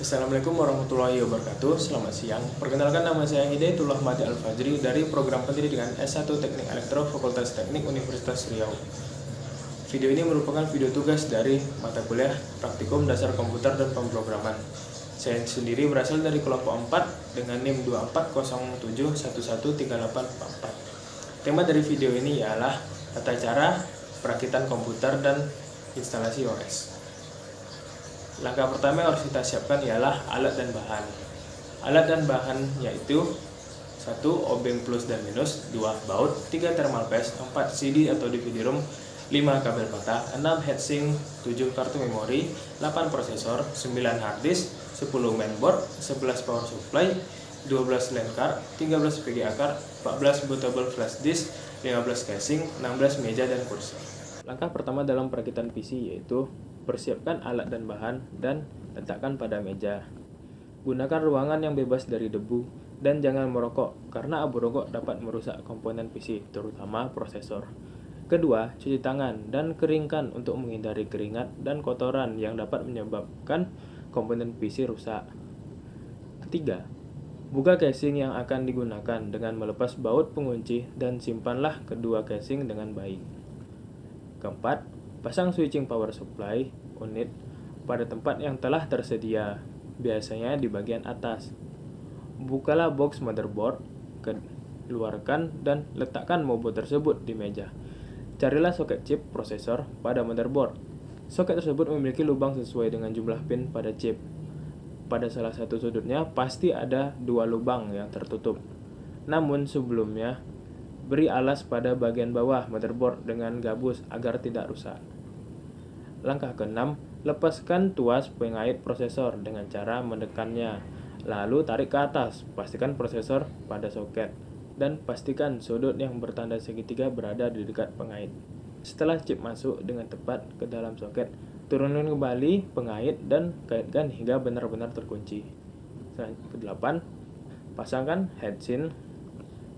Assalamualaikum warahmatullahi wabarakatuh. Selamat siang. Perkenalkan, nama saya Hidayatullah Madi Al-Fajri dari Program Pendidikan S1 Teknik Elektro Fakultas Teknik Universitas Riau. Video ini merupakan video tugas dari mata kuliah Praktikum Dasar Komputer dan Pemrograman. Saya sendiri berasal dari kelompok 4 dengan NIM 2407113844. Tema dari video ini ialah tata cara perakitan komputer dan instalasi OS. Langkah pertama yang harus kita siapkan ialah alat dan bahan. Alat dan bahan yaitu 1. Obeng plus dan minus, 2. Baut, 3. Thermal paste, 4. CD atau DVD-ROM, 5. Kabel patah, 6. heatsink, 7. Kartu memori, 8. Prosesor, 9. hard disk, 10. mainboard, 11. power supply, 12. LAN card, 13. VGA card, 14. bootable flash disk, 15. casing, 16. meja dan kursi. Langkah pertama dalam perakitan PC yaitu persiapkan alat dan bahan dan letakkan pada meja. Gunakan ruangan yang bebas dari debu dan jangan merokok karena abu rokok dapat merusak komponen PC, terutama prosesor. Kedua, cuci tangan dan keringkan untuk menghindari keringat dan kotoran yang dapat menyebabkan komponen PC rusak. Ketiga, buka casing yang akan digunakan dengan melepas baut pengunci dan simpanlah kedua casing dengan baik. Keempat, pasang switching power supply unit pada tempat yang telah tersedia, biasanya di bagian atas. Bukalah box motherboard, keluarkan dan letakkan mobo tersebut di meja. Carilah soket chip prosesor pada motherboard. Soket tersebut memiliki lubang sesuai dengan jumlah pin pada chip. Pada salah satu sudutnya pasti ada 2 lubang yang tertutup. Namun sebelumnya, beri alas pada bagian bawah motherboard dengan gabus agar tidak rusak. Langkah ke-6, lepaskan tuas pengait prosesor dengan cara menekannya. Lalu tarik ke atas, pastikan prosesor pada soket, dan pastikan sudut yang bertanda segitiga berada di dekat pengait. Setelah chip masuk dengan tepat ke dalam soket, turunkan kembali pengait dan kaitkan hingga benar-benar terkunci. Ke-8, pasangkan heatsink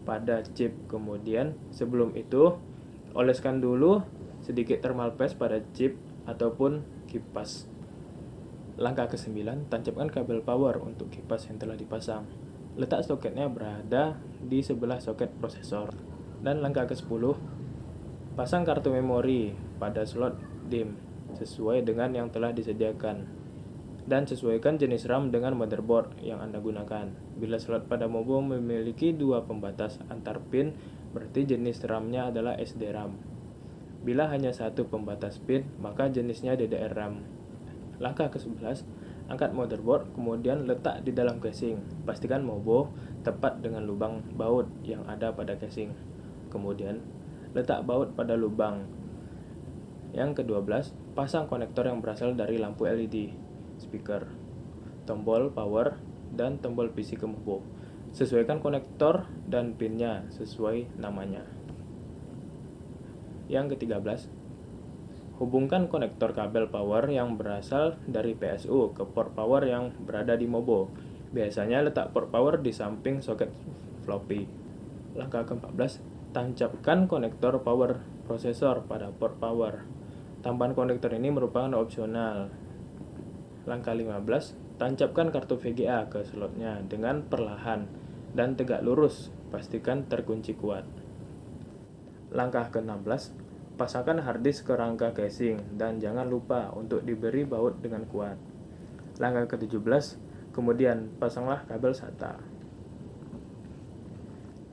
pada chip. Kemudian sebelum itu oleskan dulu sedikit thermal paste pada chip ataupun kipas. Langkah ke-9, tancapkan kabel power untuk kipas yang telah dipasang. Letak soketnya berada di sebelah soket prosesor. Dan langkah ke-10, pasang kartu memori pada slot DIMM sesuai dengan yang telah disediakan. Dan sesuaikan jenis RAM dengan motherboard yang Anda gunakan. Bila slot pada mobo memiliki 2 pembatas antar pin, berarti jenis RAM-nya adalah SD-RAM. Bila hanya 1 pembatas pin, maka jenisnya DDR-RAM. Langkah ke-11, angkat motherboard, kemudian letak di dalam casing. Pastikan mobo tepat dengan lubang baut yang ada pada casing. Kemudian, letak baut pada lubang. Yang ke-12, pasang konektor yang berasal dari lampu LED, speaker, tombol power, dan tombol PC ke mobo. Sesuaikan konektor dan pinnya sesuai namanya. Yang ke-13, hubungkan konektor kabel power yang berasal dari PSU ke port power yang berada di mobo. Biasanya letak port power di samping soket floppy. Langkah ke-14, tancapkan konektor power prosesor pada port power. Tambahan konektor ini merupakan opsional. Langkah 15, tancapkan kartu VGA ke slotnya dengan perlahan dan tegak lurus, pastikan terkunci kuat. Langkah ke-16, pasangkan hard disk ke rangka casing dan jangan lupa untuk diberi baut dengan kuat. Langkah ke-17, kemudian pasanglah kabel SATA.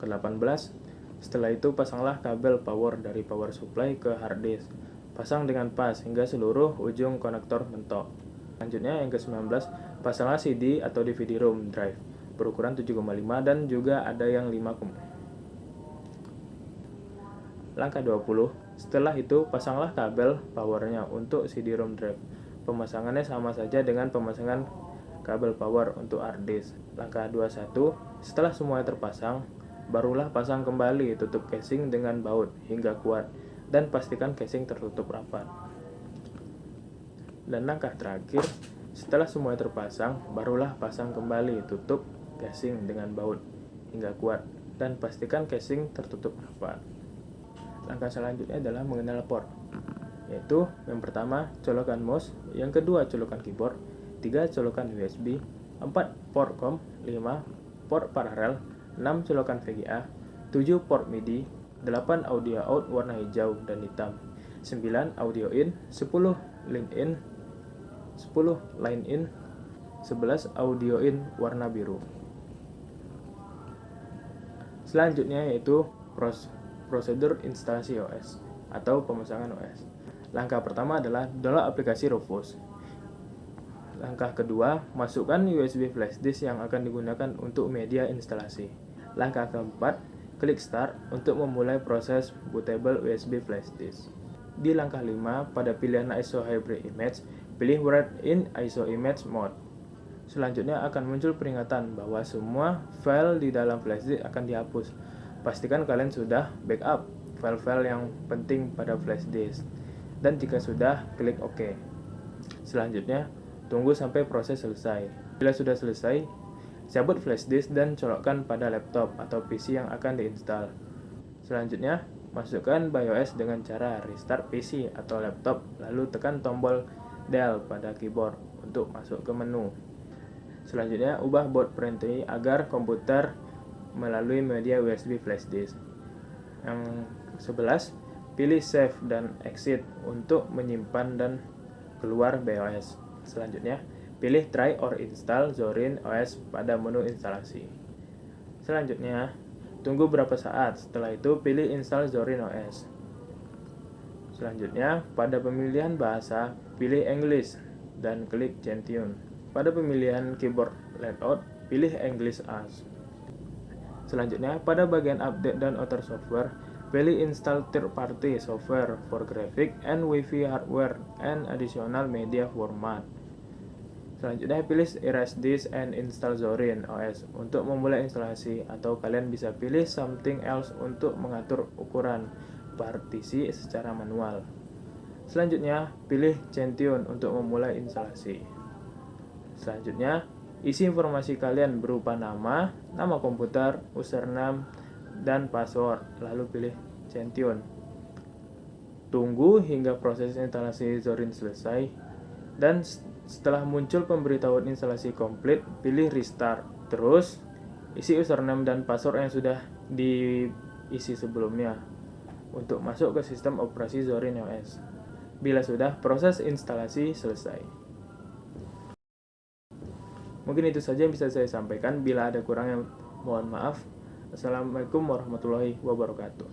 Ke-18, setelah itu pasanglah kabel power dari power supply ke hard disk. Pasang dengan pas hingga seluruh ujung konektor mentok. Selanjutnya yang ke-19, pasanglah CD atau DVD-ROM drive berukuran 7,5 dan juga ada yang 5. Langkah 20, setelah itu pasanglah kabel powernya untuk CD-ROM drive. Pemasangannya sama saja dengan pemasangan kabel power untuk hard disk. Langkah 21, setelah semuanya terpasang, barulah pasang kembali tutup casing dengan baut hingga kuat dan pastikan casing tertutup rapat. Dan langkah terakhir, setelah semuanya terpasang, barulah pasang kembali tutup casing dengan baut hingga kuat dan pastikan casing tertutup rapat. Langkah selanjutnya adalah mengenal port, yaitu yang pertama colokan mouse, yang kedua colokan keyboard, 3 colokan USB, 4 port COM, 5 port paralel, 6 colokan VGA, 7 port MIDI, 8 audio out warna hijau dan hitam, 9 audio in, 10 line in, 11 audio in warna biru. Selanjutnya yaitu prosedur instalasi OS atau pemasangan OS. Langkah pertama adalah download aplikasi Rufus. Langkah kedua, masukkan USB flash disk yang akan digunakan untuk media instalasi. Langkah keempat, klik Start untuk memulai proses bootable USB flash disk. Di langkah 5, pada pilihan ISO Hybrid Image, pilih Write in ISO Image Mode. Selanjutnya akan muncul peringatan bahwa semua file di dalam flash disk akan dihapus. Pastikan kalian sudah backup file-file yang penting pada flash disk. Dan jika sudah, klik OK. Selanjutnya, tunggu sampai proses selesai. Bila sudah selesai, cabut flash disk dan colokkan pada laptop atau PC yang akan diinstal. Selanjutnya, masukkan BIOS dengan cara restart PC atau laptop, lalu tekan tombol Del pada keyboard untuk masuk ke menu. Selanjutnya, ubah boot friendly agar komputer melalui media USB flash disk. Yang 11, pilih Save dan Exit untuk menyimpan dan keluar BIOS. Selanjutnya, pilih Try or Install Zorin OS pada menu instalasi. Selanjutnya, tunggu beberapa saat. Setelah itu, pilih Install Zorin OS. Selanjutnya, pada pemilihan bahasa, pilih English dan klik Gentune. Pada pemilihan keyboard layout, pilih English as. Selanjutnya, pada bagian update dan other software, pilih Install third-party software for graphic and Wi-Fi hardware and additional media format. Selanjutnya, pilih Erase Disk and Install Zorin OS untuk memulai instalasi, atau kalian bisa pilih something else untuk mengatur ukuran partisi secara manual. Selanjutnya, pilih Gentune untuk memulai instalasi. Selanjutnya, isi informasi kalian berupa nama komputer, username, dan password, lalu pilih Gentune. Tunggu hingga proses instalasi Zorin selesai, dan setelah muncul pemberitahuan instalasi komplit, pilih Restart. Terus, isi username dan password yang sudah diisi sebelumnya untuk masuk ke sistem operasi Zorin OS. Bila sudah, proses instalasi selesai. Mungkin itu saja yang bisa saya sampaikan. Bila ada kurang, yang mohon maaf. Assalamualaikum warahmatullahi wabarakatuh.